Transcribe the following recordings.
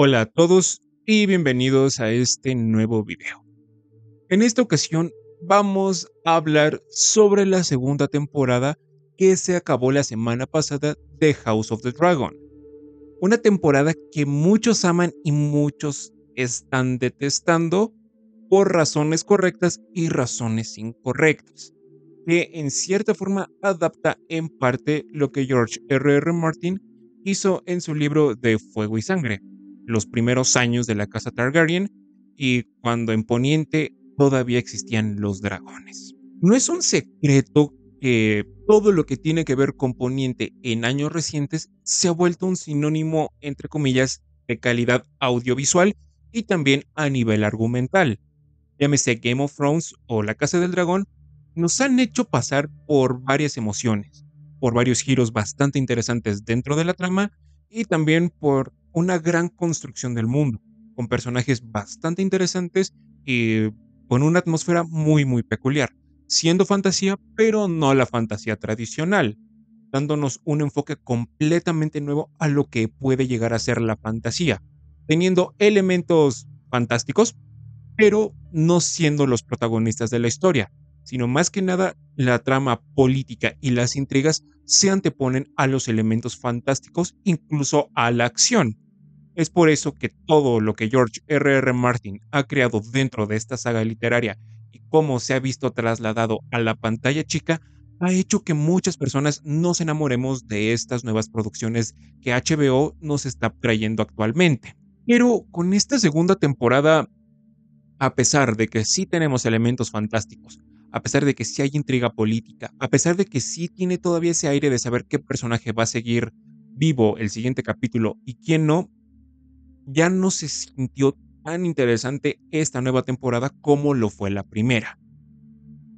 Hola a todos y bienvenidos a este nuevo video. En esta ocasión vamos a hablar sobre la segunda temporada que se acabó la semana pasada de House of the Dragon. Una temporada que muchos aman y muchos están detestando por razones correctas y razones incorrectas, que en cierta forma adapta en parte lo que George R. Martin hizo en su libro de Fuego y Sangre, los primeros años de la casa Targaryen y cuando en Poniente todavía existían los dragones. No es un secreto que todo lo que tiene que ver con Poniente en años recientes se ha vuelto un sinónimo, entre comillas, de calidad audiovisual y también a nivel argumental. Llámese Game of Thrones o La Casa del Dragón, nos han hecho pasar por varias emociones, por varios giros bastante interesantes dentro de la trama y también por una gran construcción del mundo, con personajes bastante interesantes y con una atmósfera muy peculiar, siendo fantasía, pero no la fantasía tradicional, dándonos un enfoque completamente nuevo a lo que puede llegar a ser la fantasía, teniendo elementos fantásticos, pero no siendo los protagonistas de la historia, sino más que nada la trama política y las intrigas se anteponen a los elementos fantásticos, incluso a la acción. Es por eso que todo lo que George R. Martin ha creado dentro de esta saga literaria y cómo se ha visto trasladado a la pantalla chica ha hecho que muchas personas nos enamoremos de estas nuevas producciones que HBO nos está trayendo actualmente. Pero con esta segunda temporada, a pesar de que sí tenemos elementos fantásticos, a pesar de que sí hay intriga política, a pesar de que sí tiene todavía ese aire de saber qué personaje va a seguir vivo el siguiente capítulo y quién no, ya no se sintió tan interesante esta nueva temporada como lo fue la primera.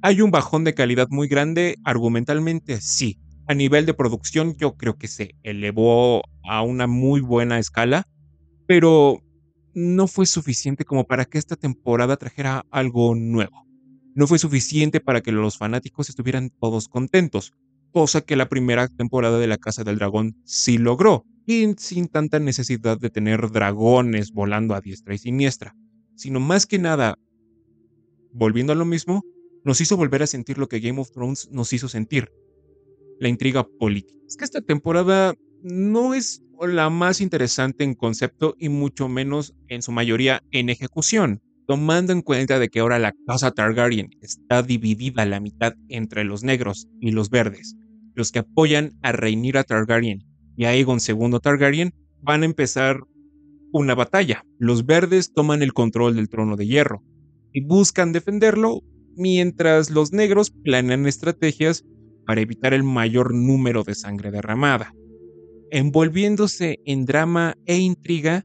¿Hay un bajón de calidad muy grande? Argumentalmente, sí. A nivel de producción, yo creo que se elevó a una muy buena escala, pero no fue suficiente como para que esta temporada trajera algo nuevo. No fue suficiente para que los fanáticos estuvieran todos contentos, cosa que la primera temporada de La Casa del Dragón sí logró, y sin tanta necesidad de tener dragones volando a diestra y siniestra, sino más que nada, volviendo a lo mismo, nos hizo volver a sentir lo que Game of Thrones nos hizo sentir, la intriga política. Es que esta temporada no es la más interesante en concepto y mucho menos en su mayoría en ejecución, tomando en cuenta de que ahora la casa Targaryen está dividida a la mitad entre los negros y los verdes. Los que apoyan a Rhaenyra Targaryen y a Aegon II Targaryen van a empezar una batalla. Los verdes toman el control del trono de hierro y buscan defenderlo, mientras los negros planean estrategias para evitar el mayor número de sangre derramada. Envolviéndose en drama e intriga,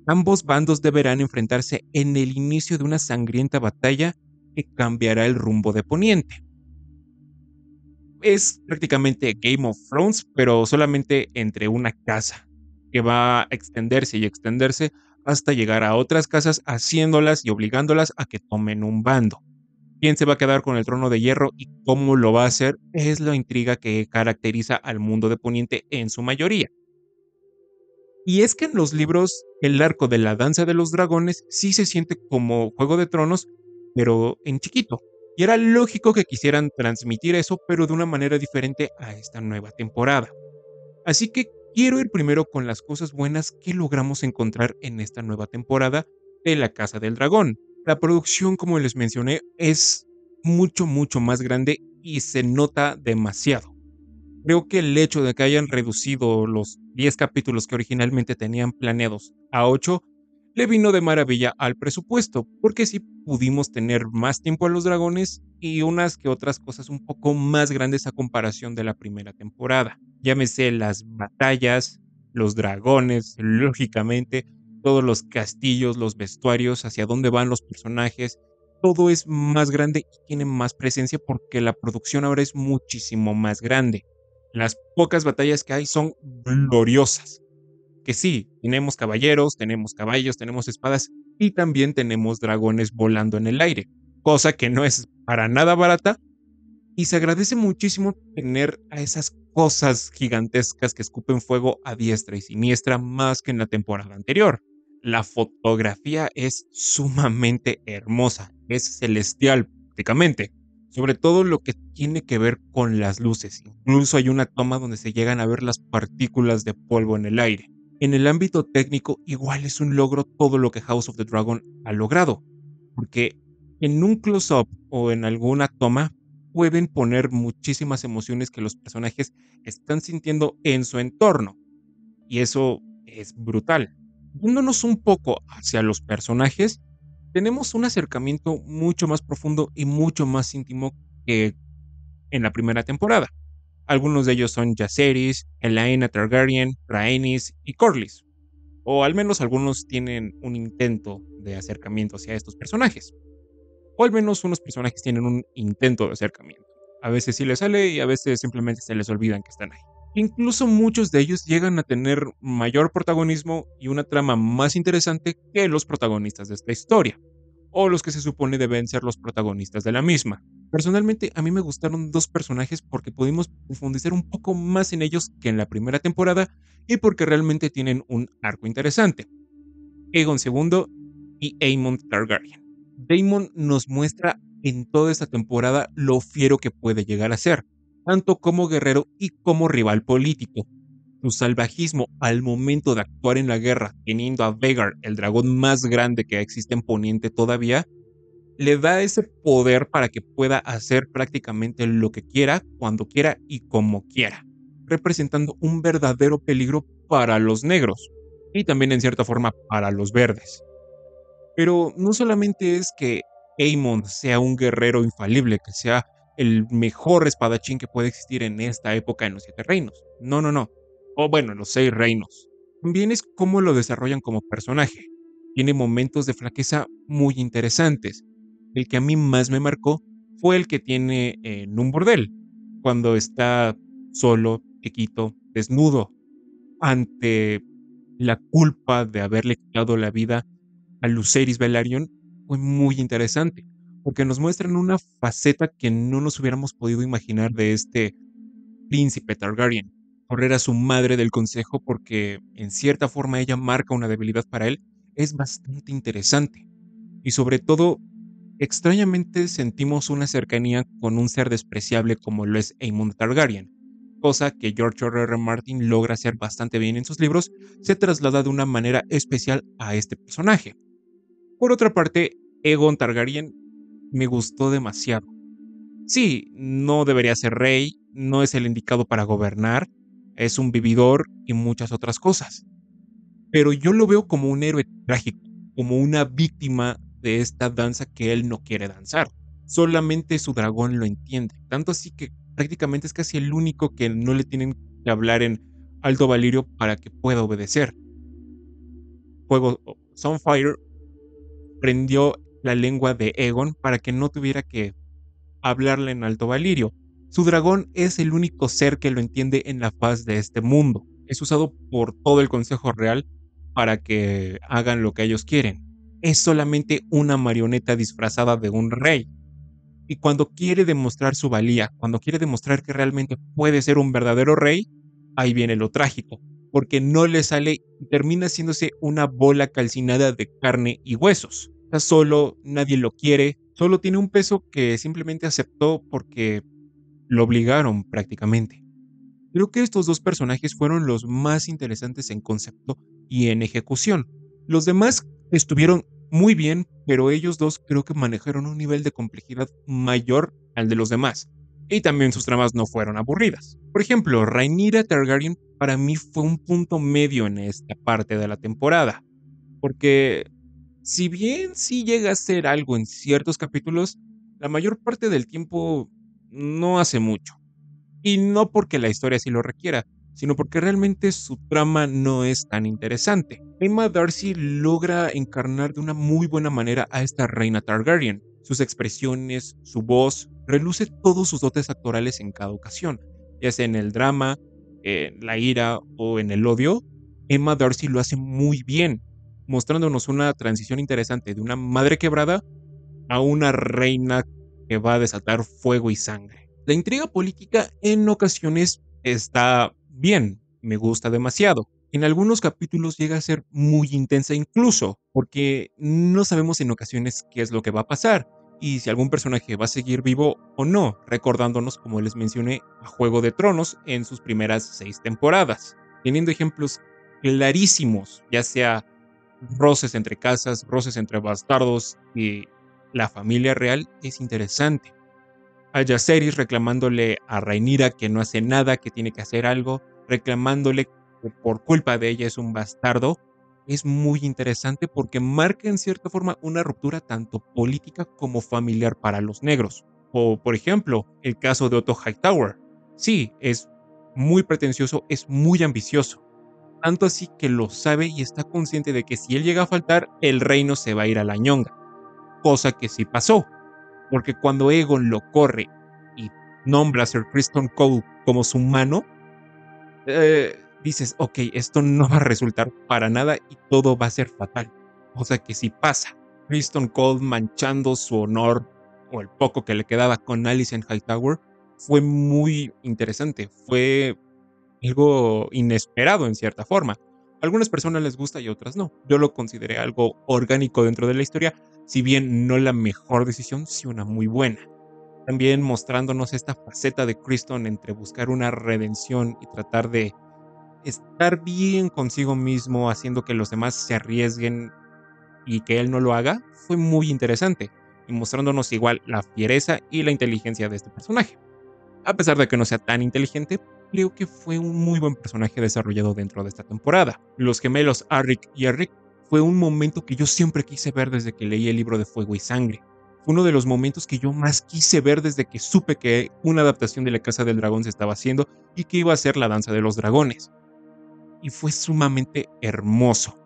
ambos bandos deberán enfrentarse en el inicio de una sangrienta batalla que cambiará el rumbo de Poniente. Es prácticamente Game of Thrones, pero solamente entre una casa, que va a extenderse y extenderse hasta llegar a otras casas, haciéndolas y obligándolas a que tomen un bando. ¿Quién se va a quedar con el trono de hierro y cómo lo va a hacer? Es la intriga que caracteriza al mundo de Poniente en su mayoría. Y es que en los libros, el arco de la danza de los dragones sí se siente como Juego de Tronos, pero en chiquito. Y era lógico que quisieran transmitir eso, pero de una manera diferente a esta nueva temporada. Así que quiero ir primero con las cosas buenas que logramos encontrar en esta nueva temporada de La Casa del Dragón. La producción, como les mencioné, es mucho más grande y se nota demasiado. Creo que el hecho de que hayan reducido los 10 capítulos que originalmente tenían planeados a 8 le vino de maravilla al presupuesto, porque sí pudimos tener más tiempo a los dragones y unas que otras cosas un poco más grandes a comparación de la primera temporada. Llámese las batallas, los dragones, lógicamente, todos los castillos, los vestuarios, hacia dónde van los personajes, todo es más grande y tiene más presencia porque la producción ahora es muchísimo más grande. Las pocas batallas que hay son gloriosas. Que sí, tenemos caballeros, tenemos caballos, tenemos espadas y también tenemos dragones volando en el aire, cosa que no es para nada barata y se agradece muchísimo tener a esas cosas gigantescas que escupen fuego a diestra y siniestra más que en la temporada anterior. la fotografía es sumamente hermosa, es celestial prácticamente, sobre todo lo que tiene que ver con las luces. Incluso hay una toma donde se llegan a ver las partículas de polvo en el aire. En el ámbito técnico, igual es un logro todo lo que House of the Dragon ha logrado, porque en un close-up o en alguna toma pueden poner muchísimas emociones que los personajes están sintiendo en su entorno, y eso es brutal. Yéndonos un poco hacia los personajes, tenemos un acercamiento mucho más profundo y mucho más íntimo que en la primera temporada. Algunos de ellos son Jaceres, Elaena Targaryen, Rhaenys y Corlys, o al menos algunos tienen un intento de acercamiento hacia estos personajes, o al menos unos personajes tienen un intento de acercamiento. A veces sí les sale y a veces simplemente se les olvidan que están ahí. Incluso muchos de ellos llegan a tener mayor protagonismo y una trama más interesante que los protagonistas de esta historia, o los que se supone deben ser los protagonistas de la misma. Personalmente, a mí me gustaron dos personajes porque pudimos profundizar un poco más en ellos que en la primera temporada y porque realmente tienen un arco interesante. Aegon II y Aemon Targaryen. Daemon nos muestra en toda esta temporada lo fiero que puede llegar a ser, tanto como guerrero y como rival político. Su salvajismo al momento de actuar en la guerra, teniendo a Vhagar, el dragón más grande que existe en Poniente todavía, le da ese poder para que pueda hacer prácticamente lo que quiera, cuando quiera y como quiera, representando un verdadero peligro para los negros y también en cierta forma para los verdes. Pero no solamente es que Aemon sea un guerrero infalible, que sea el mejor espadachín que puede existir en esta época en los Siete Reinos. No, no, no. O bueno, en los Seis Reinos. También es cómo lo desarrollan como personaje. Tiene momentos de flaqueza muy interesantes. El que a mí más me marcó fue el que tiene en un bordel, cuando está solo, chiquito, desnudo, ante la culpa de haberle quitado la vida a Lucerys Velaryon. Fue muy interesante, porque nos muestran una faceta que no nos hubiéramos podido imaginar de este príncipe Targaryen. Correr a su madre del consejo porque en cierta forma ella marca una debilidad para él es bastante interesante. Y sobre todo, extrañamente sentimos una cercanía con un ser despreciable como lo es Aemon Targaryen, cosa que George R. R. Martin logra hacer bastante bien en sus libros, se traslada de una manera especial a este personaje. Por otra parte, Aegon Targaryen me gustó demasiado. Sí, no debería ser rey, no es el indicado para gobernar, es un vividor y muchas otras cosas. Pero yo lo veo como un héroe trágico, como una víctima de esta danza que él no quiere danzar. Solamente su dragón lo entiende. Tanto así que prácticamente es casi el único que no le tienen que hablar en Alto Valirio para que pueda obedecer. Fuego Sunfire prendió la lengua de Aegon para que no tuviera que hablarle en Alto Valirio. Su dragón es el único ser que lo entiende en la faz de este mundo. Es usado por todo el Consejo Real para que hagan lo que ellos quieren. Es solamente una marioneta disfrazada de un rey. Y cuando quiere demostrar su valía, cuando quiere demostrar que realmente puede ser un verdadero rey, ahí viene lo trágico, porque no le sale y termina haciéndose una bola calcinada de carne y huesos. Está solo, nadie lo quiere, solo tiene un peso que simplemente aceptó porque lo obligaron prácticamente. Creo que estos dos personajes fueron los más interesantes en concepto y en ejecución. Los demás estuvieron muy bien, pero ellos dos creo que manejaron un nivel de complejidad mayor al de los demás. Y también sus tramas no fueron aburridas. Por ejemplo, Rhaenyra Targaryen para mí fue un punto medio en esta parte de la temporada. Porque si bien sí llega a ser algo en ciertos capítulos, la mayor parte del tiempo no hace mucho. Y no porque la historia así lo requiera, sino porque realmente su trama no es tan interesante. Emma Darcy logra encarnar de una muy buena manera a esta reina Targaryen. Sus expresiones, su voz, reluce todos sus dotes actorales en cada ocasión, ya sea en el drama, en la ira o en el odio. Emma Darcy lo hace muy bien, mostrándonos una transición interesante de una madre quebrada a una reina que va a desatar fuego y sangre. La intriga política en ocasiones está bien, me gusta demasiado. En algunos capítulos llega a ser muy intensa incluso, porque no sabemos en ocasiones qué es lo que va a pasar y si algún personaje va a seguir vivo o no, recordándonos, como les mencioné, a Juego de Tronos en sus primeras 6 temporadas, teniendo ejemplos clarísimos, ya sea roces entre casas, roces entre bastardos y la familia real, es interesante. A Jaceres reclamándole a Rhaenyra que no hace nada, que tiene que hacer algo, reclamándole que por culpa de ella es un bastardo, es muy interesante porque marca en cierta forma una ruptura tanto política como familiar para los negros. O, por ejemplo, el caso de Otto Hightower. Sí, es muy pretencioso, es muy ambicioso. Tanto así que lo sabe y está consciente de que si él llega a faltar, el reino se va a ir a la ñonga. Cosa que sí pasó, porque cuando Aegon lo corre y nombra a Sir Criston Cole como su mano, dices, ok, esto no va a resultar para nada y todo va a ser fatal. O sea que si pasa, Criston Cole manchando su honor o el poco que le quedaba con Alicent Hightower, fue muy interesante, fue algo inesperado en cierta forma. A algunas personas les gusta y a otras no. Yo lo consideré algo orgánico dentro de la historia, si bien no la mejor decisión, sí una muy buena. También mostrándonos esta faceta de Criston entre buscar una redención y tratar de estar bien consigo mismo, haciendo que los demás se arriesguen y que él no lo haga, fue muy interesante, y mostrándonos igual la fiereza y la inteligencia de este personaje. A pesar de que no sea tan inteligente, creo que fue un muy buen personaje desarrollado dentro de esta temporada. Los gemelos Arryk y Eric fue un momento que yo siempre quise ver desde que leí el libro de Fuego y Sangre. Fue uno de los momentos que yo más quise ver desde que supe que una adaptación de La Casa del Dragón se estaba haciendo y que iba a ser La Danza de los Dragones. Y fue sumamente hermoso.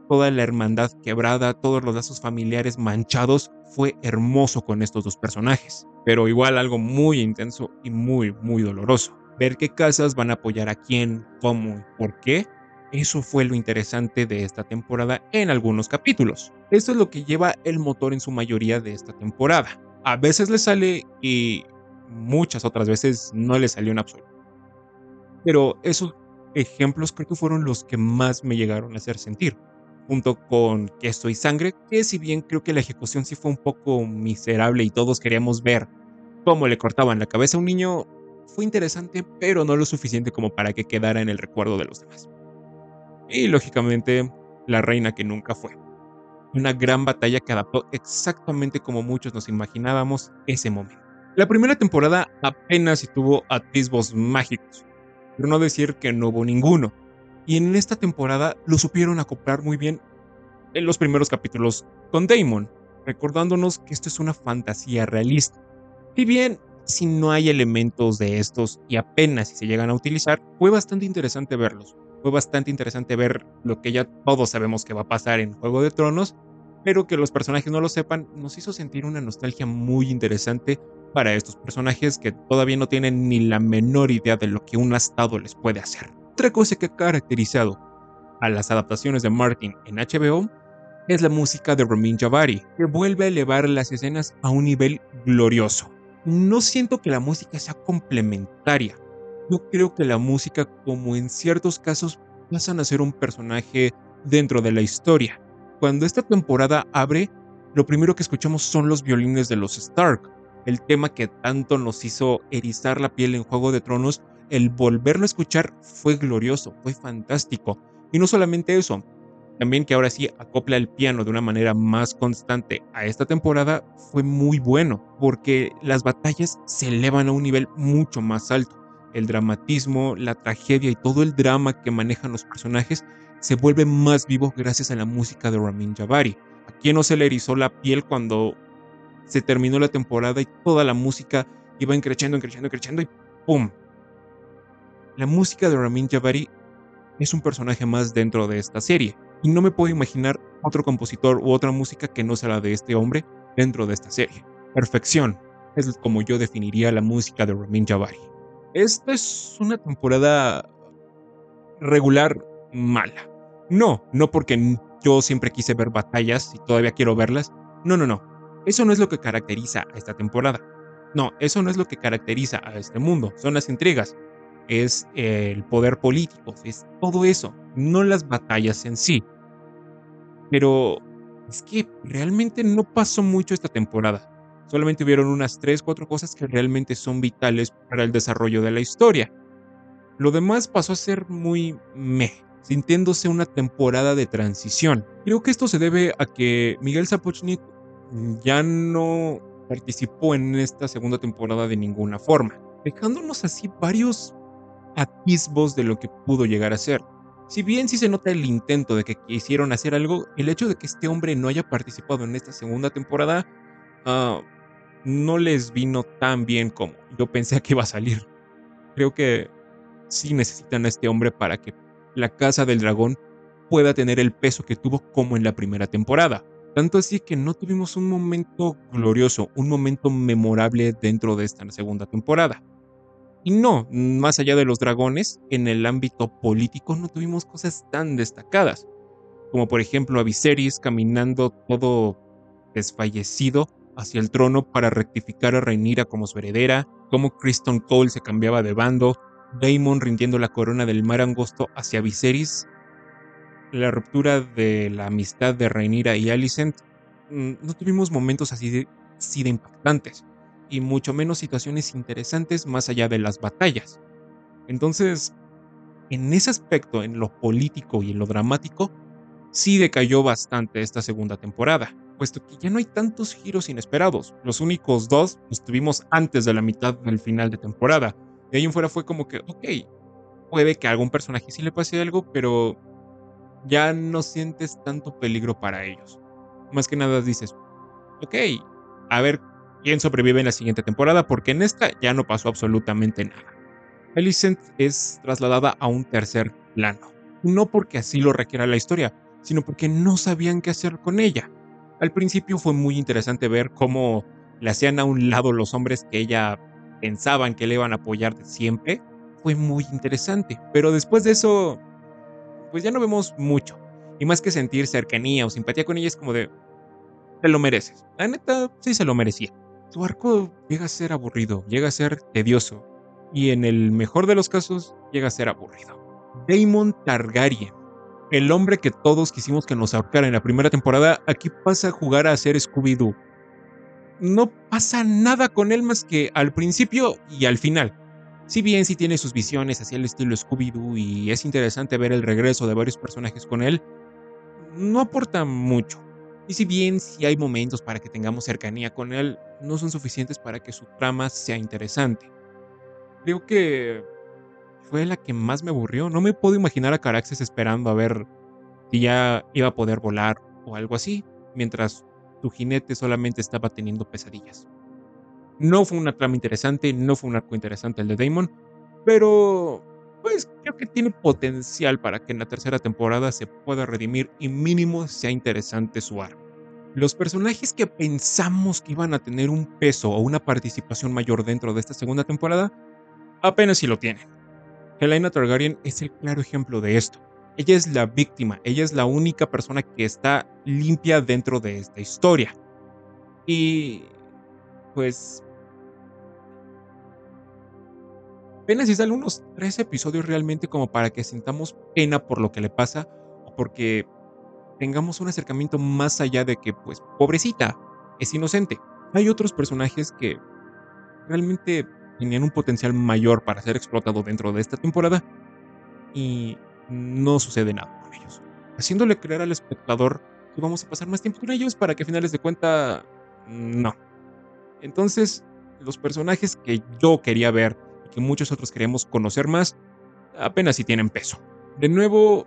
Toda la hermandad quebrada, todos los lazos familiares manchados, fue hermoso con estos dos personajes. Pero igual algo muy intenso y muy, muy doloroso. Ver qué casas van a apoyar a quién, cómo, por qué. Eso fue lo interesante de esta temporada en algunos capítulos. Eso es lo que lleva el motor en su mayoría de esta temporada. A veces le sale y muchas otras veces no le salió en absoluto. Pero esos ejemplos creo que fueron los que más me llegaron a hacer sentir, junto con Queso y Sangre, que si bien creo que la ejecución sí fue un poco miserable y todos queríamos ver cómo le cortaban la cabeza a un niño, fue interesante, pero no lo suficiente como para que quedara en el recuerdo de los demás. Y lógicamente, La Reina que nunca fue. Una gran batalla que adaptó exactamente como muchos nos imaginábamos ese momento. La primera temporada apenas si tuvo atisbos mágicos, por no decir que no hubo ninguno. Y en esta temporada lo supieron acoplar muy bien en los primeros capítulos con Daemon, recordándonos que esto es una fantasía realista. Si bien si no hay elementos de estos y apenas si se llegan a utilizar, fue bastante interesante verlos. Fue bastante interesante ver lo que ya todos sabemos que va a pasar en Juego de Tronos, pero que los personajes no lo sepan, nos hizo sentir una nostalgia muy interesante para estos personajes que todavía no tienen ni la menor idea de lo que un astado les puede hacer. Otra cosa que ha caracterizado a las adaptaciones de Martin en HBO es la música de Ramin Djawadi, que vuelve a elevar las escenas a un nivel glorioso. No siento que la música sea complementaria. Yo creo que la música, como en ciertos casos, pasan a ser un personaje dentro de la historia. Cuando esta temporada abre, lo primero que escuchamos son los violines de los Stark. El tema que tanto nos hizo erizar la piel en Juego de Tronos, el volverlo a escuchar fue glorioso, fue fantástico. Y no solamente eso, también que ahora sí acopla el piano de una manera más constante a esta temporada fue muy bueno, porque las batallas se elevan a un nivel mucho más alto. El dramatismo, la tragedia y todo el drama que manejan los personajes se vuelve más vivo gracias a la música de Ramin Djawadi. ¿A quién no se le erizó la piel cuando se terminó la temporada y toda la música iba creciendo, creciendo, creciendo y ¡pum! La música de Ramin Djawadi es un personaje más dentro de esta serie. Y no me puedo imaginar otro compositor u otra música que no sea la de este hombre dentro de esta serie. Perfección es como yo definiría la música de Ramin Djawadi. Esta es una temporada regular mala. No, no porque yo siempre quise ver batallas y todavía quiero verlas. No, no, no. Eso no es lo que caracteriza a esta temporada. No, eso no es lo que caracteriza a este mundo. Son las intrigas, es el poder político, es todo eso. no las batallas en sí. Pero es que realmente no pasó mucho esta temporada. Solamente hubieron unas 3 4 cosas que realmente son vitales para el desarrollo de la historia. Lo demás pasó a ser muy meh, sintiéndose una temporada de transición. Creo que esto se debe a que Miguel Sapochnik ya no participó en esta segunda temporada de ninguna forma, dejándonos así varios atisbos de lo que pudo llegar a ser. Si bien sí se nota el intento de que quisieron hacer algo, el hecho de que este hombre no haya participado en esta segunda temporada, ah, no les vino tan bien como yo pensé que iba a salir. Creo que sí necesitan a este hombre para que la Casa del Dragón pueda tener el peso que tuvo como en la primera temporada. Tanto así que no tuvimos un momento glorioso, un momento memorable dentro de esta segunda temporada. Y no, más allá de los dragones, en el ámbito político no tuvimos cosas tan destacadas, como por ejemplo a Viserys caminando todo desfallecido hacia el trono para rectificar a Rhaenyra como su heredera, como Criston Cole se cambiaba de bando, Daemon rindiendo la corona del Mar Angosto hacia Viserys, la ruptura de la amistad de Rhaenyra y Alicent. No tuvimos momentos así de impactantes, y mucho menos situaciones interesantes más allá de las batallas. Entonces, en ese aspecto, en lo político y en lo dramático, sí decayó bastante esta segunda temporada, puesto que ya no hay tantos giros inesperados. Los únicos dos los tuvimos antes de la mitad del final de temporada. De ahí en fuera fue como que, ok, puede que a algún personaje sí le pase algo, pero ya no sientes tanto peligro para ellos. Más que nada dices, ok, a ver quién sobrevive en la siguiente temporada, porque en esta ya no pasó absolutamente nada. Alicent es trasladada a un tercer plano, no porque así lo requiera la historia, sino porque no sabían qué hacer con ella. Al principio fue muy interesante ver cómo le hacían a un lado los hombres que ella pensaban que le iban a apoyar de siempre. Fue muy interesante, pero después de eso, pues ya no vemos mucho. Y más que sentir cercanía o simpatía con ella, es como de, te lo mereces. La neta, sí se lo merecía. Su arco llega a ser aburrido, llega a ser tedioso, y en el mejor de los casos, llega a ser aburrido. Daemon Targaryen, el hombre que todos quisimos que nos ahorcara en la primera temporada, aquí pasa a jugar a ser Scooby-Doo. No pasa nada con él más que al principio y al final. Si bien sí tiene sus visiones hacia el estilo Scooby-Doo y es interesante ver el regreso de varios personajes con él, no aporta mucho. Y si bien sí hay momentos para que tengamos cercanía con él, no son suficientes para que su trama sea interesante. Creo que fue la que más me aburrió. No me puedo imaginar a Caraxes esperando a ver si ya iba a poder volar o algo así, mientras su jinete solamente estaba teniendo pesadillas. No fue una trama interesante, no fue un arco interesante el de Daemon, pero pues creo que tiene potencial para que en la tercera temporada se pueda redimir y mínimo sea interesante su arco. Los personajes que pensamos que iban a tener un peso o una participación mayor dentro de esta segunda temporada, apenas si lo tienen. Helaena Targaryen es el claro ejemplo de esto. Ella es la víctima, ella es la única persona que está limpia dentro de esta historia. Y pues apenas si salen unos 3 episodios realmente como para que sintamos pena por lo que le pasa o porque tengamos un acercamiento más allá de que, pues, pobrecita, es inocente. Hay otros personajes que realmente tenían un potencial mayor para ser explotado dentro de esta temporada y no sucede nada con ellos, haciéndole creer al espectador que vamos a pasar más tiempo con ellos para que a finales de cuenta no. Entonces, los personajes que yo quería ver y que muchos otros queríamos conocer más, apenas si tienen peso. De nuevo,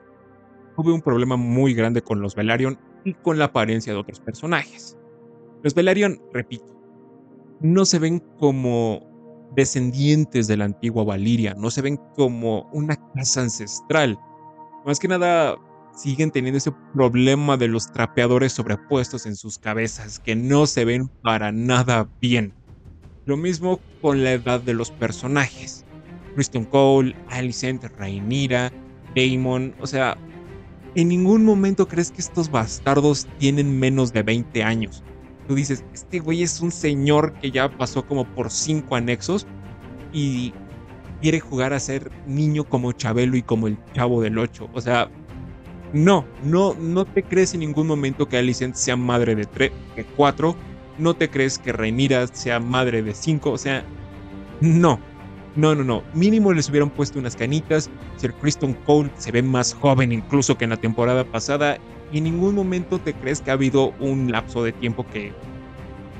tuve un problema muy grande con los Velaryon y con la apariencia de otros personajes. Los Velaryon, repito, no se ven como descendientes de la antigua Valiria, no se ven como una casa ancestral. Más que nada, siguen teniendo ese problema de los trapeadores sobrepuestos en sus cabezas, que no se ven para nada bien. Lo mismo con la edad de los personajes. Criston Cole, Alicent, Rhaenyra, Daemon, o sea, en ningún momento crees que estos bastardos tienen menos de 20 años. Tú dices, este güey es un señor que ya pasó como por 5 anexos y quiere jugar a ser niño como Chabelo y como el Chavo del 8. O sea, No te crees en ningún momento que Alicent sea madre de 4, no te crees que Rhaenyra sea madre de 5, o sea, no. No. Mínimo les hubieran puesto unas canitas. Sir Criston Cole se ve más joven incluso que en la temporada pasada. Y en ningún momento te crees que ha habido un lapso de tiempo que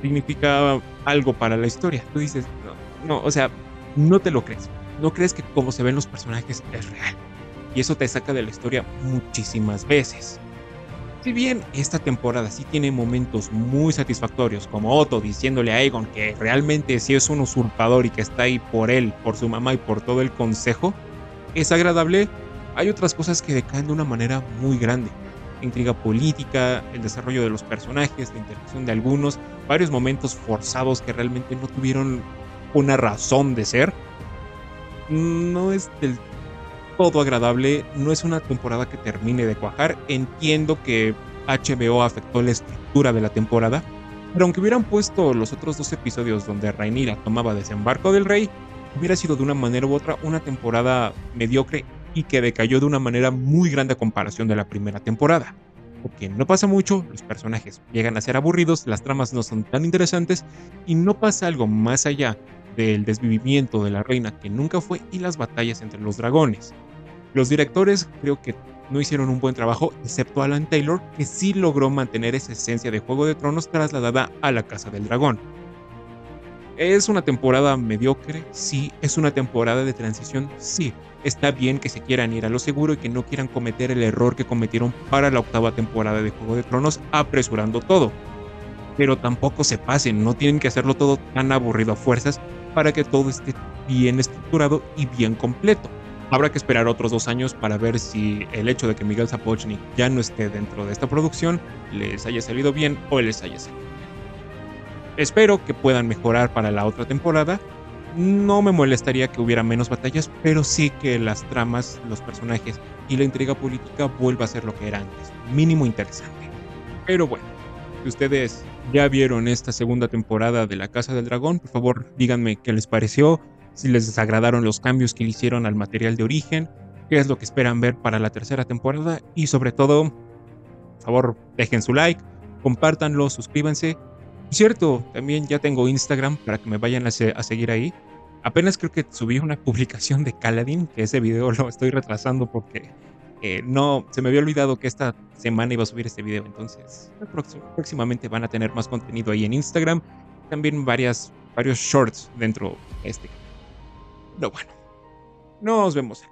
significa algo para la historia. Tú dices, no, o sea, no te lo crees. No crees que como se ven los personajes es real. Y eso te saca de la historia muchísimas veces. Si bien esta temporada sí tiene momentos muy satisfactorios, como Otto diciéndole a Aegon que realmente sí es un usurpador y que está ahí por él, por su mamá y por todo el consejo, es agradable. Hay otras cosas que decaen de una manera muy grande. Intriga política, el desarrollo de los personajes, la interacción de algunos, varios momentos forzados que realmente no tuvieron una razón de ser. No es del todo agradable, no es una temporada que termine de cuajar. Entiendo que HBO afectó la estructura de la temporada, pero aunque hubieran puesto los otros 2 episodios donde Rhaenyra tomaba desembarco del rey, hubiera sido de una manera u otra una temporada mediocre y que decayó de una manera muy grande a comparación de la primera temporada. Porque no pasa mucho, los personajes llegan a ser aburridos, las tramas no son tan interesantes y no pasa algo más allá del desvivimiento de la reina que nunca fue y las batallas entre los dragones. Los directores creo que no hicieron un buen trabajo, excepto Alan Taylor, que sí logró mantener esa esencia de Juego de Tronos trasladada a la Casa del Dragón. ¿Es una temporada mediocre? Sí. ¿Es una temporada de transición? Sí. Está bien que se quieran ir a lo seguro y que no quieran cometer el error que cometieron para la 8ª temporada de Juego de Tronos, apresurando todo. Pero tampoco se pasen, no tienen que hacerlo todo tan aburrido a fuerzas para que todo esté bien estructurado y bien completo. Habrá que esperar otros 2 años para ver si el hecho de que Miguel Sapochnik ya no esté dentro de esta producción les haya salido bien o les haya salido mal. Espero que puedan mejorar para la otra temporada. No me molestaría que hubiera menos batallas, pero sí que las tramas, los personajes y la intriga política vuelva a ser lo que era antes, mínimo interesante. Pero bueno, si ustedes ya vieron esta segunda temporada de La Casa del Dragón, por favor díganme qué les pareció, si les desagradaron los cambios que le hicieron al material de origen, qué es lo que esperan ver para la tercera temporada y sobre todo, por favor, dejen su like, compártanlo, suscríbanse. Por cierto, también ya tengo Instagram para que me vayan a seguir ahí. Apenas creo que subí una publicación de Kaladin, que ese video lo estoy retrasando porque no, se me había olvidado que esta semana iba a subir este video, entonces próximamente van a tener más contenido ahí en Instagram, también varios shorts dentro de este canal. Pero bueno, nos vemos.